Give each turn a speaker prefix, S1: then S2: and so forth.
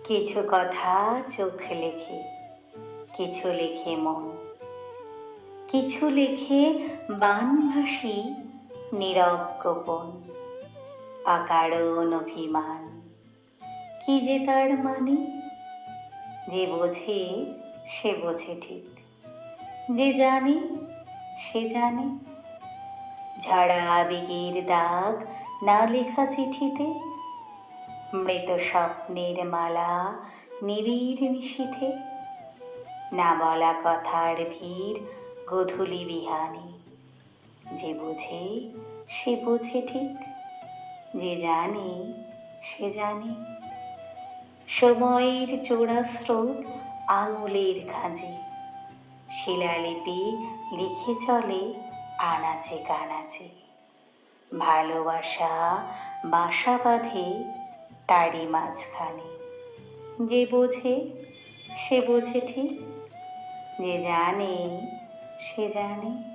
S1: কিছু কথা চোখ লেখে, কিছু লেখে মন, কিছু লেখে বানভাসী নীরব গোপন, অকারণ অভিমান। কি যে তার মানে? যে বোঝে সে বোঝে ঠিক, যে জানে সে জানে। ঝাড়া আবেগের দাগ না লেখা চিঠিতে, মৃত স্বপ্নের মালা নিবিড় নিশীথে, না বলা কথার ভিড় গোধূলি বিহানে। যে বোঝে সে বোঝে ঠিক, যে জানে সে জানে। সময়ের চোরা স্রোত আঙুলের খাঁজে, শিলালিপি লিখে চলে আনাচে কানাচে। ভালোবাসা বাসা বাঁধে তারই মাঝখানে। যে বোঝে সে বোঝে ঠিক, যে জানে সে জানে।